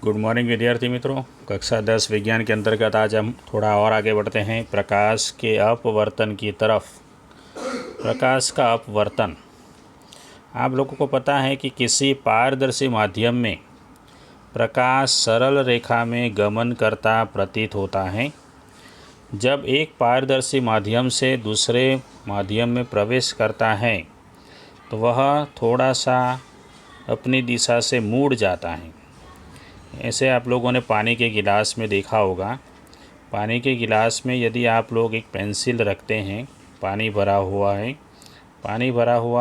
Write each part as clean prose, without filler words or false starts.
Good morning विद्यार्थी मित्रों। कक्षा 10 विज्ञान के अंतर्गत आज हम थोड़ा और आगे बढ़ते हैं प्रकाश के अपवर्तन की तरफ। प्रकाश का अपवर्तन, आप लोगों को पता है कि किसी पारदर्शी माध्यम में प्रकाश सरल रेखा में गमन करता प्रतीत होता है। जब एक पारदर्शी माध्यम से दूसरे माध्यम में प्रवेश करता है तो वह थोड़ा सा अपनी दिशा से मुड़ जाता है। ऐसे आप लोगों ने पानी के गिलास में देखा होगा। पानी के गिलास में यदि आप लोग एक पेंसिल रखते हैं, पानी भरा हुआ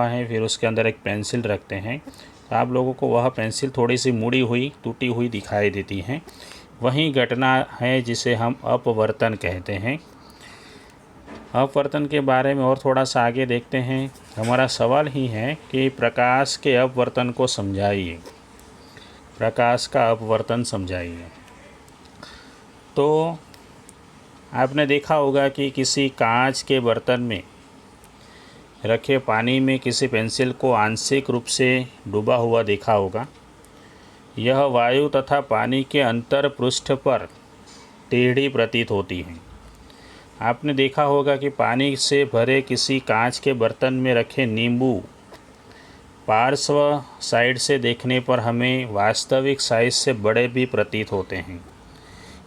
है, फिर उसके अंदर एक पेंसिल रखते हैं तो आप लोगों को वह पेंसिल थोड़ी सी मुड़ी हुई, टूटी हुई दिखाई देती है। वही घटना है जिसे हम अपवर्तन कहते हैं। अपवर्तन के बारे में और थोड़ा सा आगे देखते हैं। हमारा सवाल ही है कि प्रकाश के अपवर्तन को समझाइए। प्रकाश का अपवर्तन समझाइए। तो आपने देखा होगा कि किसी कांच के बर्तन में रखे पानी में किसी पेंसिल को आंशिक रूप से डूबा हुआ देखा होगा। यह वायु तथा पानी के अंतर पृष्ठ पर टेढ़ी प्रतीत होती है। आपने देखा होगा कि पानी से भरे किसी कांच के बर्तन में रखे नींबू पार्श्व साइड से देखने पर हमें वास्तविक साइज से बड़े भी प्रतीत होते हैं।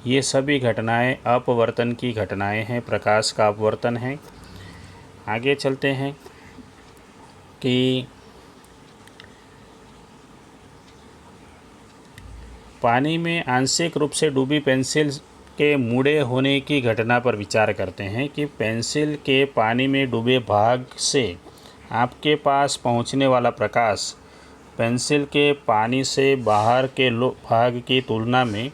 ये सभी घटनाएं अपवर्तन की घटनाएं हैं, प्रकाश का अपवर्तन है। आगे चलते हैं कि पानी में आंशिक रूप से डूबी पेंसिल के मुड़े होने की घटना पर विचार करते हैं कि पेंसिल के पानी में डूबे भाग से आपके पास पहुंचने वाला प्रकाश पेंसिल के पानी से बाहर के भाग की तुलना में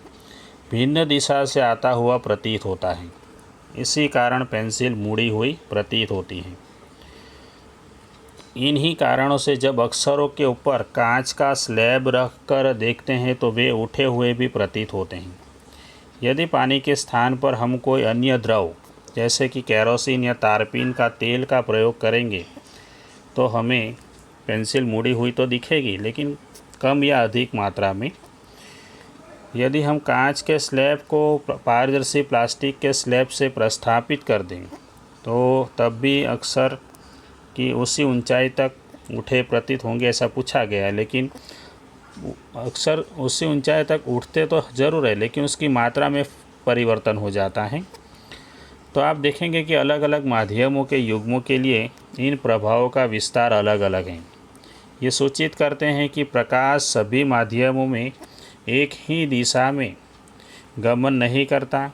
भिन्न दिशा से आता हुआ प्रतीत होता है। इसी कारण पेंसिल मुड़ी हुई प्रतीत होती है। इन्हीं कारणों से जब अक्षरों के ऊपर कांच का स्लैब रखकर देखते हैं तो वे उठे हुए भी प्रतीत होते हैं। यदि पानी के स्थान पर हम कोई अन्य द्रव जैसे कि केरोसिन या तारपीन का तेल का प्रयोग करेंगे तो हमें पेंसिल मुड़ी हुई तो दिखेगी, लेकिन कम या अधिक मात्रा में। यदि हम कांच के स्लैब को पारदर्शी प्लास्टिक के स्लैब से प्रस्थापित कर दें तो तब भी अक्सर कि उसी ऊंचाई तक उठे प्रतीत होंगे, ऐसा पूछा गया है। लेकिन अक्सर उसी ऊंचाई तक उठते तो ज़रूर है, लेकिन उसकी मात्रा में परिवर्तन हो जाता है। तो आप देखेंगे कि अलग अलग माध्यमों के युग्मों के लिए इन प्रभावों का विस्तार अलग अलग है। ये सूचित करते हैं कि प्रकाश सभी माध्यमों में एक ही दिशा में गमन नहीं करता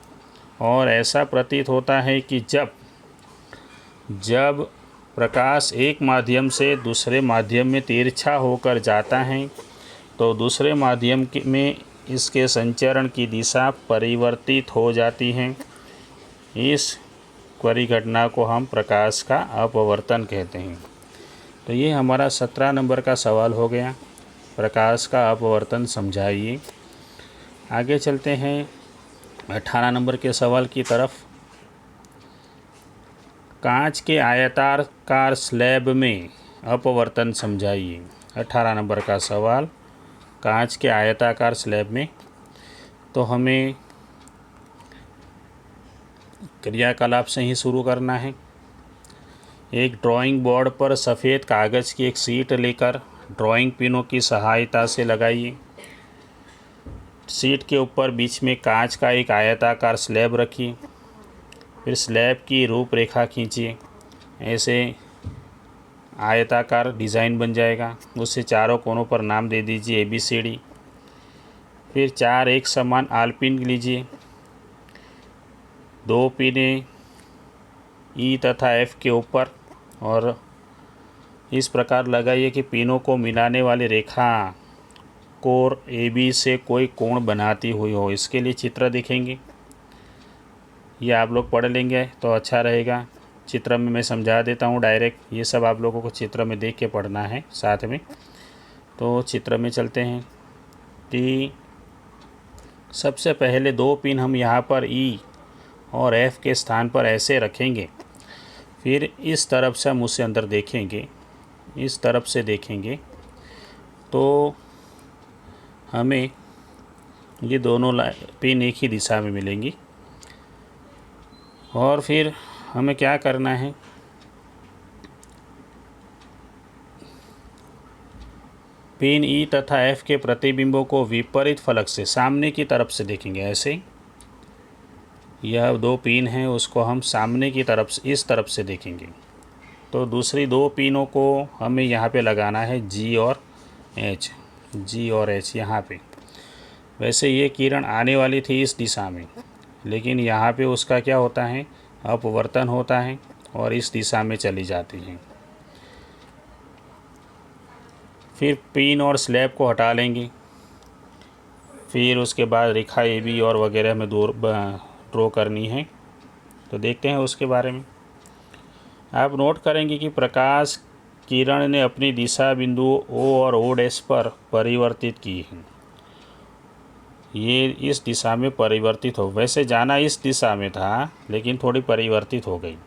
और ऐसा प्रतीत होता है कि जब प्रकाश एक माध्यम से दूसरे माध्यम में तिरछा होकर जाता है तो दूसरे माध्यम में इसके संचरण की दिशा परिवर्तित हो जाती है। इस परिघटना को हम प्रकाश का अपवर्तन कहते हैं। तो ये हमारा 17 नंबर का सवाल हो गया, प्रकाश का अपवर्तन समझाइए। आगे चलते हैं 18 नंबर के सवाल की तरफ। कांच के आयताकार स्लैब में अपवर्तन समझाइए। 18 नंबर का सवाल, कांच के आयताकार स्लैब में। तो हमें क्रियाकलाप से ही शुरू करना है। एक ड्राइंग बोर्ड पर सफ़ेद कागज़ की एक शीट लेकर ड्राइंग पिनों की सहायता से लगाइए। शीट के ऊपर बीच में कांच का एक आयताकार स्लैब रखिए। फिर स्लैब की रूपरेखा खींचिए। ऐसे आयताकार डिज़ाइन बन जाएगा। उससे चारों कोनों पर नाम दे दीजिए ABCD। फिर 4 एक समान आलपिन लीजिए। 2 पिनें E तथा F के ऊपर और इस प्रकार लगाइए कि पिनों को मिलाने वाली रेखा कोर AB से कोई कोण बनाती हुई हो। इसके लिए चित्र दिखेंगे, ये आप लोग पढ़ लेंगे तो अच्छा रहेगा। चित्र में मैं समझा देता हूँ डायरेक्ट, ये सब आप लोगों को चित्र में देख के पढ़ना है साथ में। तो चित्र में चलते हैं कि सबसे पहले 2 पिन हम यहाँ पर E और F के स्थान पर ऐसे रखेंगे। फिर इस तरफ से हम उसे अंदर देखेंगे, इस तरफ से देखेंगे तो हमें ये दोनों पिन एक ही दिशा में मिलेंगी। और फिर हमें क्या करना है, पिन ई तथा एफ के प्रतिबिंबों को विपरीत फलक से सामने की तरफ से देखेंगे। ऐसे यह दो पिन हैं, उसको हम सामने की तरफ से इस तरफ से देखेंगे। तो दूसरी दो पिनों को हमें यहाँ पे लगाना है जी और एच यहाँ पे। वैसे ये किरण आने वाली थी इस दिशा में, लेकिन यहाँ पे उसका क्या होता है, अपवर्तन होता है और इस दिशा में चली जाती है। फिर पिन और स्लैब को हटा लेंगे। फिर उसके बाद रेखा ए बी और वगैरह में ड्रॉ करनी है, तो देखते हैं उसके बारे में। आप नोट करेंगे कि प्रकाश किरण ने अपनी दिशा बिंदु ओ और ओ डैश पर परिवर्तित की है। ये इस दिशा में परिवर्तित हो, वैसे जाना इस दिशा में था लेकिन थोड़ी परिवर्तित हो गई।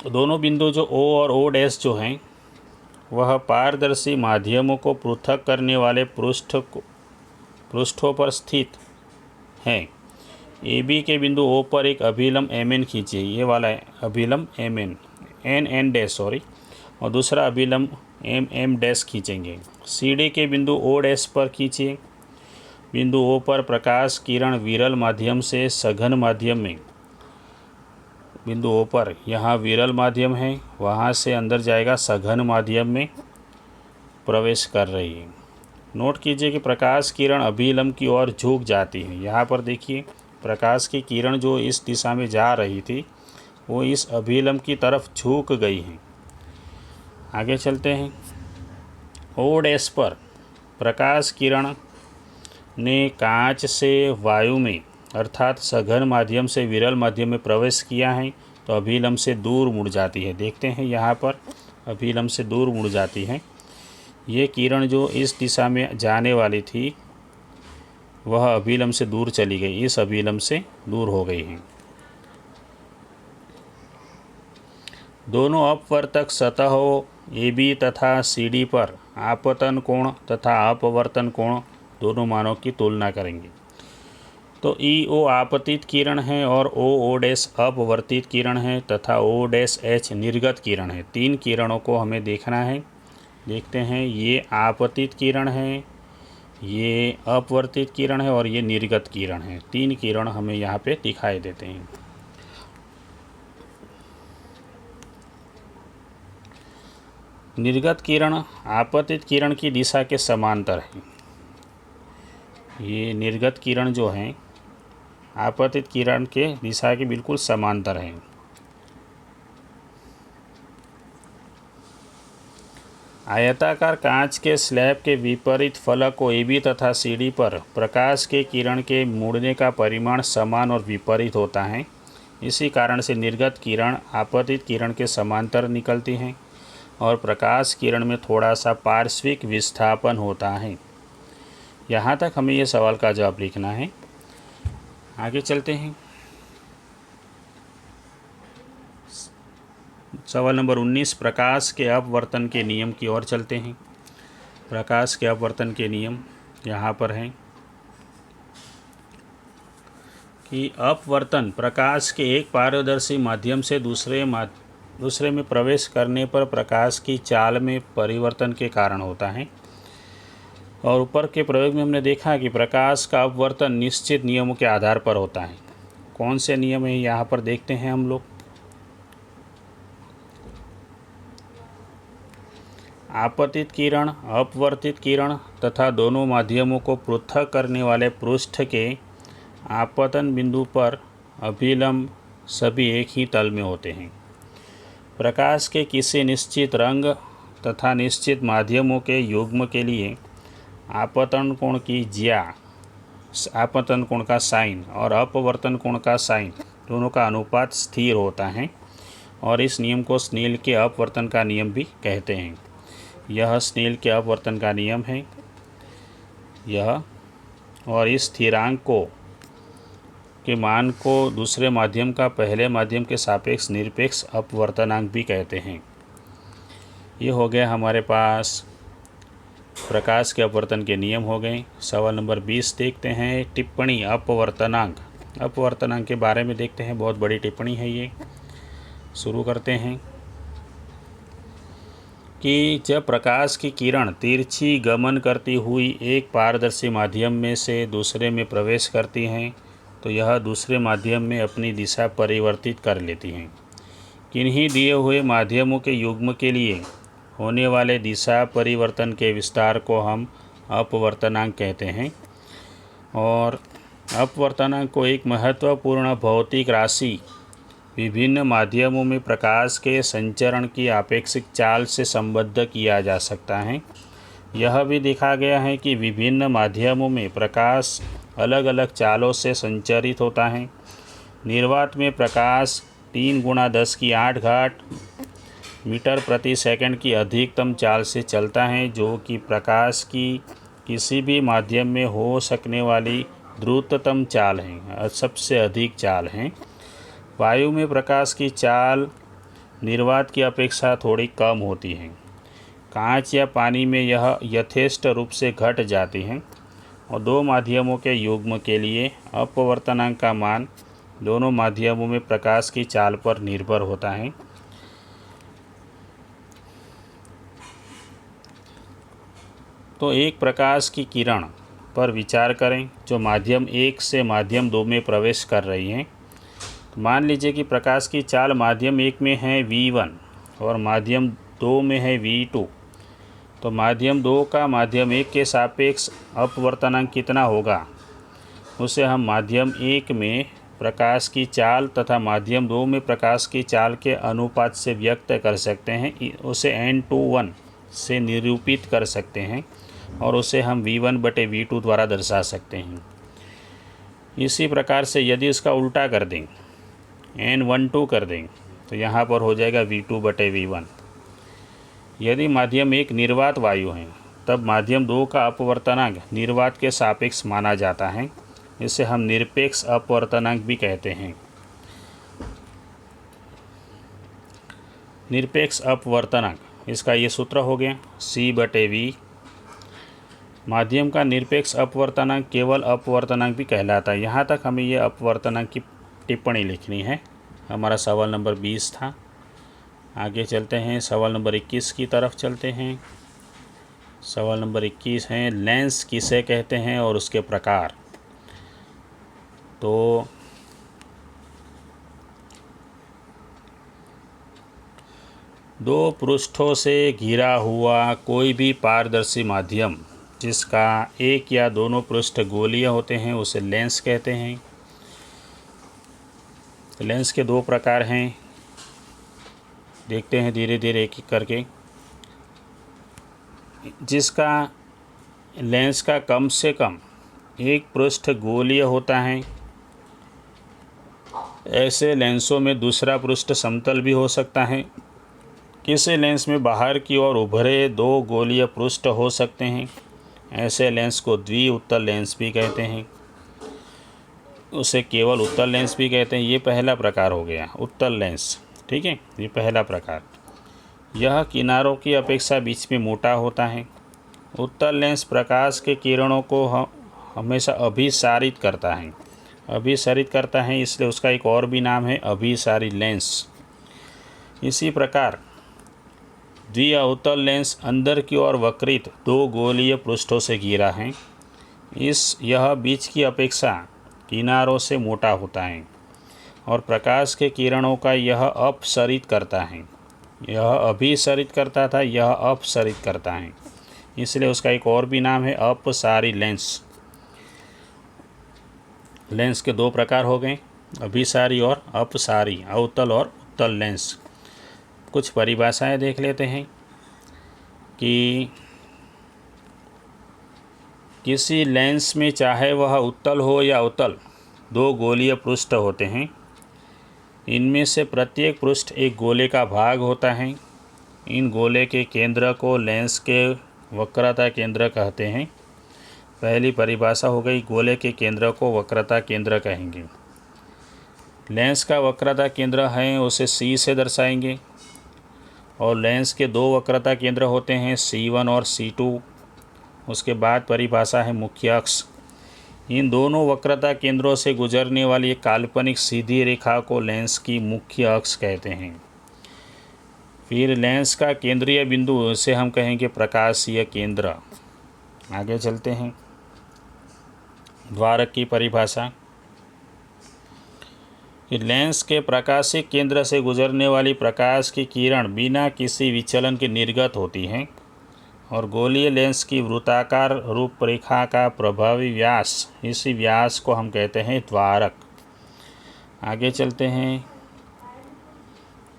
दोनों बिंदु जो ओ और ओ डैश जो हैं वह पारदर्शी माध्यमों को पृथक करने वाले पृष्ठों पर स्थित हैं। ए बी के बिंदु ओ पर एक अभिलंब एम एन खींचिए, ये वाला है अभिलंब M N N dash sorry, और दूसरा अभिलंब एम एम डैश खींचेंगे। सी डी के बिंदु ओ डैश पर खींचिए। बिंदु ओ पर प्रकाश किरण विरल माध्यम से सघन माध्यम में, बिंदु ओ पर यहाँ विरल माध्यम है, वहाँ से अंदर जाएगा सघन माध्यम में प्रवेश कर रही है। नोट कीजिए कि प्रकाश किरण अभिलंब की ओर झुक जाती है। यहाँ पर देखिए प्रकाश की किरण जो इस दिशा में जा रही थी वो इस अभिलंब की तरफ झुक गई है। आगे चलते हैं। ओ डैश पर प्रकाश किरण ने कांच से वायु में अर्थात सघन माध्यम से विरल माध्यम में प्रवेश किया है, तो अभिलंब से दूर मुड़ जाती है। देखते हैं यहाँ पर अभिलंब से दूर मुड़ जाती है। ये किरण जो इस दिशा में जाने वाली थी वह अभिलंब से दूर चली गई, इस अभिलंब से दूर हो गई है। दोनों अपवर्तक सतहों ए बी तथा सी डी पर आपतन कोण तथा अपवर्तन कोण दोनों मानों की तुलना करेंगे। तो ई ओ आपतित किरण है और ओ डैश अपवर्तित किरण है तथा ओ डैश एच निर्गत किरण है। तीन किरणों को हमें देखना है। देखते हैं, ये आपतित किरण है, ये अपवर्तित किरण है और ये निर्गत किरण है। तीन किरण हमें यहाँ पे दिखाई देते हैं। निर्गत किरण आपतित किरण की दिशा के समांतर है। ये निर्गत किरण जो है आपतित किरण के दिशा के बिल्कुल समांतर है। आयताकार कांच के स्लैब के विपरीत फलक को ए बी तथा सी डी पर प्रकाश के किरण के मुड़ने का परिमाण समान और विपरीत होता है। इसी कारण से निर्गत किरण आपतित किरण के समांतर निकलती हैं और प्रकाश किरण में थोड़ा सा पार्श्विक विस्थापन होता है। यहाँ तक हमें ये सवाल का जवाब लिखना है। आगे चलते हैं। सवाल नंबर 19, प्रकाश के अपवर्तन के नियम की ओर चलते हैं। प्रकाश के अपवर्तन के नियम यहाँ पर हैं कि अपवर्तन प्रकाश के एक पारदर्शी माध्यम से दूसरे में प्रवेश करने पर प्रकाश की चाल में परिवर्तन के कारण होता है। और ऊपर के प्रयोग में हमने देखा कि प्रकाश का अपवर्तन निश्चित नियमों के आधार पर होता है। कौन से नियम है यहाँ पर देखते हैं हम लोग। आपतित किरण, अपवर्तित किरण तथा दोनों माध्यमों को पृथक करने वाले पृष्ठ के आपतन बिंदु पर अभिलंब सभी एक ही तल में होते हैं। प्रकाश के किसी निश्चित रंग तथा निश्चित माध्यमों के युग्म के लिए आपतन कोण की ज्या, आपतन कोण का साइन और अपवर्तन कोण का साइन दोनों का अनुपात स्थिर होता है और इस नियम को स्नेल के अपवर्तन का नियम भी कहते हैं। यह स्नेल के अपवर्तन का नियम है यह, और इस स्थिरांक को के मान को दूसरे माध्यम का पहले माध्यम के सापेक्ष निरपेक्ष अपवर्तनांक भी कहते हैं। ये हो गया हमारे पास प्रकाश के अपवर्तन के नियम हो गए। सवाल नंबर 20 देखते हैं, टिप्पणी अपवर्तनांक। अपवर्तनांक के बारे में देखते हैं, बहुत बड़ी टिप्पणी है ये। शुरू करते हैं कि जब प्रकाश की किरण तिरछी गमन करती हुई एक पारदर्शी माध्यम में से दूसरे में प्रवेश करती हैं तो यह दूसरे माध्यम में अपनी दिशा परिवर्तित कर लेती हैं। किन्हीं दिए हुए माध्यमों के युग्म के लिए होने वाले दिशा परिवर्तन के विस्तार को हम अपवर्तनांक कहते हैं। और अपवर्तनांक को एक महत्वपूर्ण भौतिक राशि विभिन्न माध्यमों में प्रकाश के संचरण की आपेक्षिक चाल से संबद्ध किया जा सकता है। यह भी देखा गया है कि विभिन्न माध्यमों में प्रकाश अलग अलग चालों से संचरित होता है। निर्वात में प्रकाश 3 × 10⁸ मीटर प्रति सेकंड की अधिकतम चाल से चलता है, जो कि प्रकाश की किसी भी माध्यम में हो सकने वाली द्रुततम चाल है, सबसे अधिक चाल है। वायु में प्रकाश की चाल निर्वात की अपेक्षा थोड़ी कम होती है। कांच या पानी में यह यथेष्ट रूप से घट जाती है। और दो माध्यमों के युग्म के लिए अपवर्तनांक का मान दोनों माध्यमों में प्रकाश की चाल पर निर्भर होता है। तो एक प्रकाश की किरण पर विचार करें जो माध्यम 1 से माध्यम 2 में प्रवेश कर रही है। तो मान लीजिए कि प्रकाश की चाल माध्यम 1 में है v1 और माध्यम 2 में है v2। तो माध्यम 2 का माध्यम 1 के सापेक्ष अपवर्तनांक कितना होगा, उसे हम माध्यम 1 में प्रकाश की चाल तथा माध्यम 2 में प्रकाश की चाल के अनुपात से व्यक्त कर सकते हैं। उसे n/1 से निरूपित कर सकते हैं और उसे हम v1/v2 द्वारा दर्शा सकते हैं। इसी प्रकार से यदि इसका उल्टा कर दें, n12 कर दें, तो यहाँ पर हो जाएगा v2/v1। यदि माध्यम 1 निर्वात वायु है तब माध्यम 2 का अपवर्तनांक निर्वात के सापेक्ष माना जाता है। इसे हम निरपेक्ष अपवर्तनांक भी कहते हैं। निरपेक्ष अपवर्तनांक, इसका ये सूत्र हो गया c/v। माध्यम का निरपेक्ष अपवर्तनांक केवल अपवर्तनांक भी कहलाता है। यहाँ तक हमें ये अपवर्तनांक की टिप्पणी लिखनी है। हमारा सवाल नंबर 20 था। आगे चलते हैं, सवाल नंबर 21 की तरफ चलते हैं। सवाल नंबर 21 है, लेंस किसे कहते हैं और उसके प्रकार। तो दो पृष्ठों से घिरा हुआ कोई भी पारदर्शी माध्यम जिसका एक या दोनों पृष्ठ गोलीय होते हैं उसे लेंस कहते हैं। लेंस के दो प्रकार हैं, देखते हैं धीरे धीरे एक एक करके। जिसका लेंस का कम से कम एक पृष्ठ गोलीय होता है, ऐसे लेंसों में दूसरा पृष्ठ समतल भी हो सकता है। किसी लेंस में बाहर की ओर उभरे दो गोलीय पृष्ठ हो सकते हैं, ऐसे लेंस को द्वि-उत्तल लेंस भी कहते हैं। उसे केवल उत्तल लेंस भी कहते हैं। ये पहला प्रकार हो गया उत्तल लेंस, ठीक है, ये पहला प्रकार। यह किनारों की अपेक्षा बीच में मोटा होता है। उत्तल लेंस प्रकाश के किरणों को हमेशा अभिसारित करता है। अभिसारित करता है, इसलिए उसका एक और भी नाम है अभिसारी लेंस। इसी प्रकार द्वि-अवतल लेंस अंदर की ओर वक्रित दो गोलीय पृष्ठों से घिरा है। यह बीच की अपेक्षा किनारों से मोटा होता है और प्रकाश के किरणों का यह अपसरित करता है। यह अभिसरित करता था, यह अपसरित करता है, इसलिए उसका एक और भी नाम है अपसारी लेंस। लेंस के दो प्रकार हो गए, अभिसारी और अपसारी, अवतल और उत्तल लेंस। कुछ परिभाषाएं देख लेते हैं कि किसी लेंस में चाहे वह उत्तल हो या अवतल दो गोलीय पृष्ठ होते हैं। इनमें से प्रत्येक पृष्ठ एक गोले का भाग होता है। इन गोले के केंद्र को लेंस के वक्रता केंद्र कहते हैं। पहली परिभाषा हो गई, गोले के केंद्र को वक्रता केंद्र कहेंगे। लेंस का वक्रता केंद्र है उसे C से दर्शाएंगे और लेंस के दो वक्रता केंद्र होते हैं C1 और C2। उसके बाद परिभाषा है मुख्य अक्ष। इन दोनों वक्रता केंद्रों से गुजरने वाली एक काल्पनिक सीधी रेखा को लेंस की मुख्य अक्ष कहते हैं। फिर लेंस का केंद्रीय बिंदु, उसे हम कहेंगे प्रकाशीय केंद्र। आगे चलते हैं। द्वारक की परिभाषा। लेंस के प्रकाशिक केंद्र से गुजरने वाली प्रकाश की किरण बिना किसी विचलन के निर्गत होती हैं और गोलीय लेंस की वृत्ताकार रूपरेखा का प्रभावी व्यास, इसी व्यास को हम कहते हैं द्वारक। आगे चलते हैं।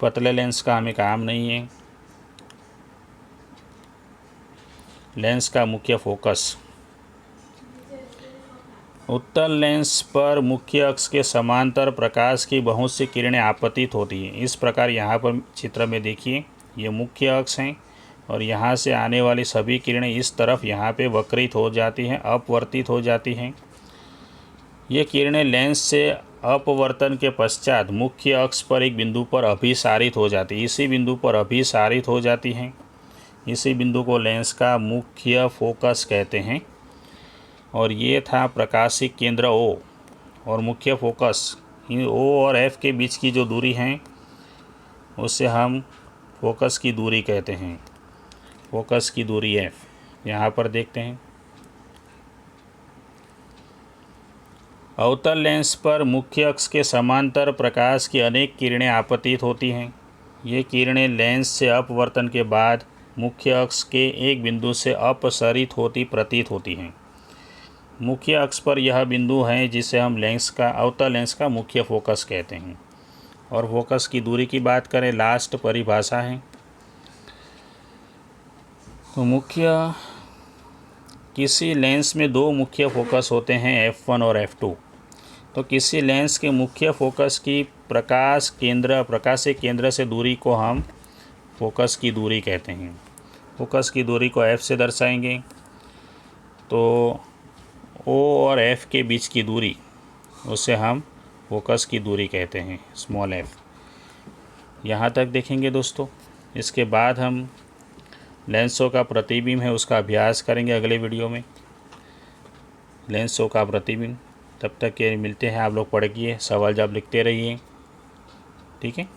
पतले लेंस का हमें काम नहीं है। लेंस का मुख्य फोकस। उत्तल लेंस पर मुख्य अक्ष के समांतर प्रकाश की बहुत सी किरणें आपतित होती हैं। इस प्रकार यहाँ पर चित्र में देखिए, ये मुख्य अक्ष हैं और यहाँ से आने वाली सभी किरणें इस तरफ यहाँ पे वक्रित हो जाती हैं, अपवर्तित हो जाती हैं। ये किरणें लेंस से अपवर्तन के पश्चात मुख्य अक्ष पर एक बिंदु पर अभिसारित हो जाती है। इसी बिंदु पर अभिसारित हो जाती हैं। इसी बिंदु को लेंस का मुख्य फोकस कहते हैं। और ये था प्रकाशिक केंद्र O और मुख्य फोकस। इन O और F के बीच की जो दूरी है उसे हम फोकस की दूरी कहते हैं। फोकस की दूरी F। यहाँ पर देखते हैं। अवतल लेंस पर मुख्य अक्ष के समांतर प्रकाश की अनेक किरणें आपतित होती हैं। ये किरणें लेंस से अपवर्तन के बाद मुख्य अक्ष के एक बिंदु से अपसरित होती प्रतीत होती हैं। मुख्य अक्ष पर यह बिंदु है जिसे हम अवतल लेंस का मुख्य फोकस कहते हैं। और फोकस की दूरी की बात करें, लास्ट परिभाषा है। तो किसी लेंस में दो मुख्य फोकस होते हैं, F1 और F2। तो किसी लेंस के मुख्य फोकस की प्रकाशिक केंद्र से दूरी को हम फोकस की दूरी कहते हैं। फोकस की दूरी को F से दर्शाएंगे। तो O और F के बीच की दूरी, उसे हम फोकस की दूरी कहते हैं, स्मॉल f। यहाँ तक देखेंगे दोस्तों। इसके बाद हम लेंसों का प्रतिबिंब है उसका अभ्यास करेंगे अगले वीडियो में। लेंसों का प्रतिबिंब। तब तक के मिलते हैं। आप लोग पढ़िए, सवाल जवाब लिखते रहिए। ठीक है।